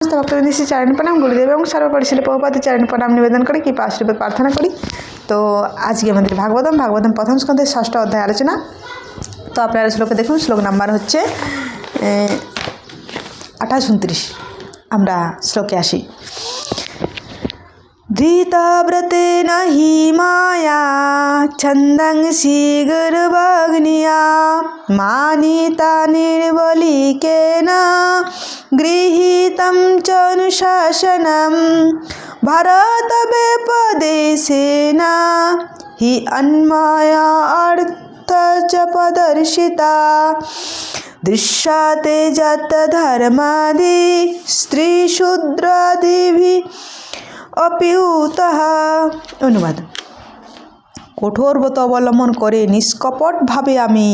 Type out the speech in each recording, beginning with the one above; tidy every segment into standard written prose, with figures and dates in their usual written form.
সমস্ত ভক্তবৃন্দ শ্রী চরণ প্রণাম, গুরুদেব এবং সর্বোপরি শিল প্রভুপাদের চরণ প্রণাম নিবেদন করে কৃপা আশীর্বাদ প্রার্থনা করি। তো আজকে আমাদের ভাগবতম প্রথম স্কন্ধের 6ষ্ঠ অধ্যায় আলোচনা। তো আপনারা শ্লোকে দেখুন, শ্লোক নাম্বার হচ্ছে 28-29। আমরা শ্লোকে আসি। ধৃতব্রতেন হি মায়া ছন্দংসি গুরুভগ্নিয়া মানিতা নির্বলিকেন গৃহীতং চ অনুশাসনম ভারত ব্যপদেশেন হি অন্ময়া অর্থ চ প্রদর্শিতা দৃশ্যতে যত ধর্মাদি স্ত্রী শূদ্রাদিভি অপিউতঃ। অনুবাদ: কঠোর ব্রত অবলম্বন করে নিষ্কপটভাবে আমি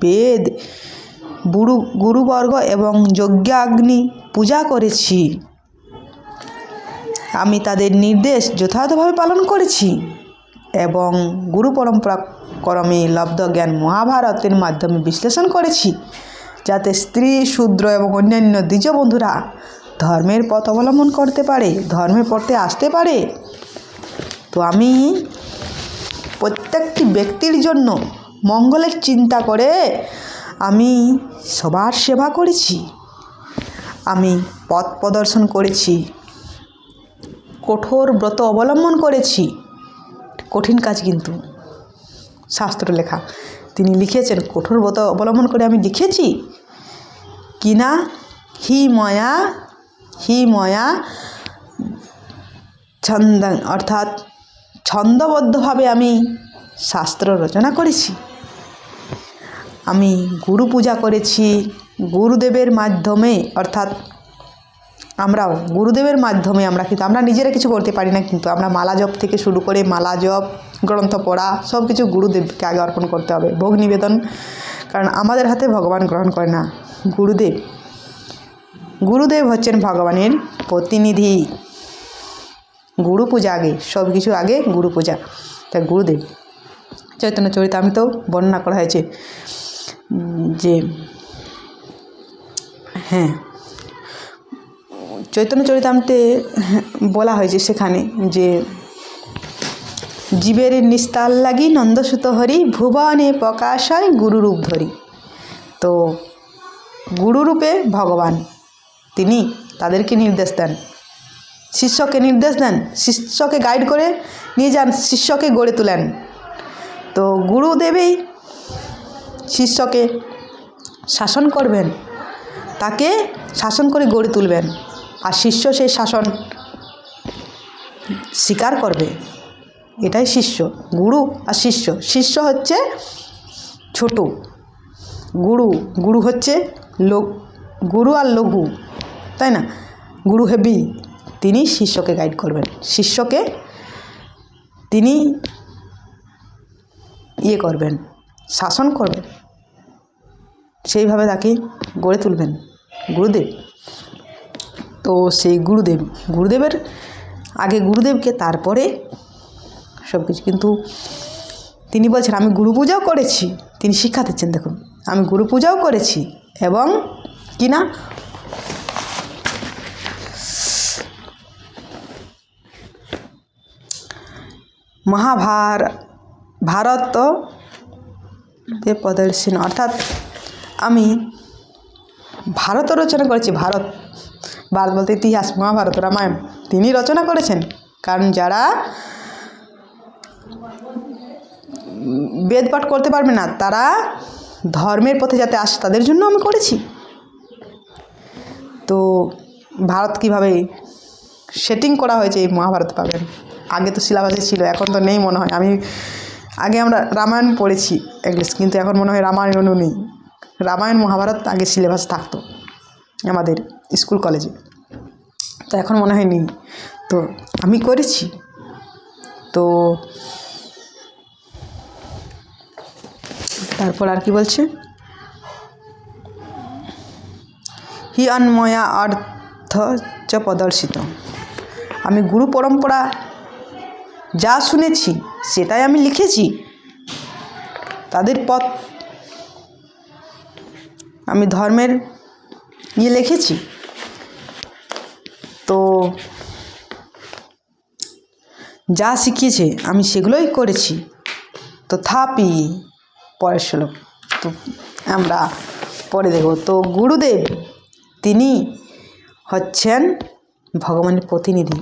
বেদ, গুরুবর্গ এবং যজ্ঞাগ্নি পূজা করেছি। আমি তাদের নির্দেশ যথাযথভাবে পালন করেছি এবং গুরু পরম্পরা ক্রমে লব্ধ জ্ঞান মহাভারতের মাধ্যমে বিশ্লেষণ করেছি, যাতে স্ত্রী, শূদ্র এবং অন্যান্য দ্বিজ বন্ধুরা ধর্মের পথ অবলম্বন করতে পারে, ধর্মের পথে আসতে পারে। তো আমি প্রত্যেকটি ব্যক্তির জন্য মঙ্গলের চিন্তা করে আমি সবার সেবা করেছি, আমি পথ প্রদর্শন করেছি, কঠোর ব্রত অবলম্বন করেছি। কঠিন কাজ, কিন্তু শাস্ত্র লেখা, তিনি লিখেছেন কঠোর ব্রত অবলম্বন করে আমি লিখেছি কিনা হি ময়া ছন্দং, অর্থাৎ ছন্দবদ্ধভাবে আমি শাস্ত্র রচনা করেছি। আমি গুরু পূজা করেছি গুরুদেবের মাধ্যমে, অর্থাৎ আমরাও গুরুদেবের মাধ্যমে আমরা নিজেরা কিছু করতে পারি না, কিন্তু আমরা মালা জপ থেকে শুরু করে মালা জপ, গ্রন্থ পড়া, সব কিছু গুরুদেবকে আগে অর্পণ করতে হবে, ভোগ নিবেদন, কারণ আমাদের হাতে ভগবান গ্রহণ করে না, গুরুদেব হচ্ছেন ভগবানের প্রতিনিধি। গুরু পূজা আগে, সব কিছু আগে গুরু পূজা। তাই গুরুদেব চৈতন্য চরিতামৃতেও বর্ণনা করা হয়েছে যে চৈতন্য চরিতামৃতে বলা হয়েছে সেখানে যে জীবের নিস্তার লাগি নন্দসুত হরি ভুবনে প্রকাশয় গুরুরূপ ধরি। তো গুরুরূপে ভগবান, তিনি তাদেরকে নির্দেশ দেন, শিষ্যকে নির্দেশ দেন, শিষ্যকে গাইড করে নিয়ে যান, শিষ্যকে গড়ে তোলেন। তো গুরুদেবই শিষ্যকে শাসন করবেন, তাকে শাসন করে গড়ে তুলবেন, আর শিষ্য সেই শাসন স্বীকার করবে। এটাই শিষ্য, গুরু আর শিষ্য। শিষ্য হচ্ছে ছোট, গুরু হচ্ছে গুরু আর লঘু, তাই না? গুরু হেভি, তিনি শিষ্যকে গাইড করবেন, শিষ্যকে তিনি করবেন, শাসন করবেন, সেইভাবে তাকে গড়ে তুলবেন গুরুদেব। তো সেই গুরুদেবের আগে গুরুদেবকে, তারপরে সব কিছু। কিন্তু তিনি বলছেন আমি গুরু পূজাও করেছি, তিনি শিক্ষা দিচ্ছেন। দেখুন, আমি গুরু পূজাও করেছি এবং কিনা ভারত প্রদর্শন, অর্থাৎ আমি ভারত রচনা করেছি। ভারত বলতে ইতিহাস, মহাভারত, রামায়ণ তিনি রচনা করেছেন। কারণ যারা বেদ পাঠ করতে পারবে না, তারা ধর্মের পথে যাতে আসে, তাদের জন্য আমি করেছি। তো ভারত কিভাবে সেটিং করা হয়েছে এই মহাভারত পাবেন। আগে তো সিলেবাসে ছিল, এখন তো নেই মনে হয়। আগে আমরা রামায়ণ পড়েছি ইংলিশ, কিন্তু এখন মনে হয় রামায়ণও নেই। রামায়ণ মহাভারত আগে সিলেবাস থাকতো আমাদের স্কুল কলেজে, তো এখন মনে হয় নেই। তো আমি করেছি। তো তারপর আর কি বলছে, হি অন্ময়া অর্থ চ প্রদর্শিত। আমি গুরু পরম্পরা যা শুনেছি সেটাই আমি লিখেছি, তাদের পথ আমি ধর্মের লিখেছি। তো যা শিখিয়েছে আমি সেগুলোই করেছি। তথাপি পরের শ্লোক তো আমরা পরে দেখব। তো গুরুদেব তিনি হচ্ছেন ভগবানের প্রতিনিধি।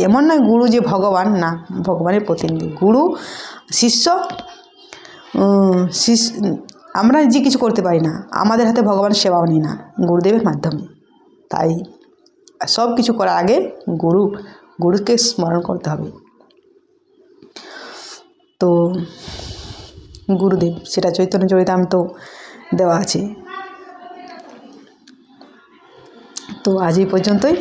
এমন নয় গুরু যে ভগবান, না, ভগবানের প্রতিনিধি। গুরু শিষ্য আমরা যে কিছু করতে পারি না, আমাদের হাতে ভগবান সেবাও নিই না, গুরুদেবের মাধ্যমে। তাই সব কিছু করার আগে গুরুকে স্মরণ করতে হবে। তো গুরুদেব সেটা চৈতন্য চরিতামৃত দেওয়া আছে। তো আজ এই পর্যন্তই।